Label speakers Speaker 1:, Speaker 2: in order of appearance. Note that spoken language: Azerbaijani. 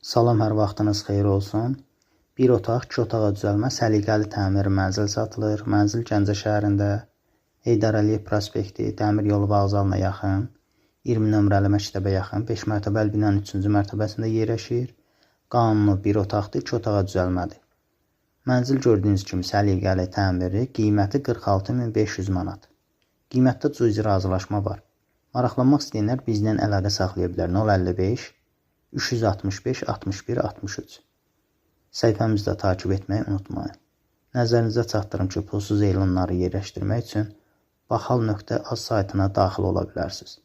Speaker 1: Salam, hər vaxtınız xeyir olsun. Bir otaq, 2 otağa düzəlmə, səliqəli təmir mənzil satılır. Mənzil Gəncə şəhərində, Heydər Əliyev prospekti, dəmir yolu vağzalına yaxın, 20 nömrəli məktəbə yaxın, 5 mərtəbəli binanın 3-cü mərtəbəsində yerləşir. Qanunu bir otaqdır, 2 otağa düzəlmədir. Mənzil gördüyünüz kimi səliqəli təmiri, qiyməti 46.500 manat. Qiymətdə cüzi razılaşma var. Maraqlanmaq istəyənlər bizdən əlaqə saxlaya bilər. 055 365 61 63. Səhifəmizdə takib etməyi unutmayın. Nəzərinizə çatdırım ki, pulsuz elanları yerləşdirmək üçün baxal.az saytına daxil ola bilərsiniz.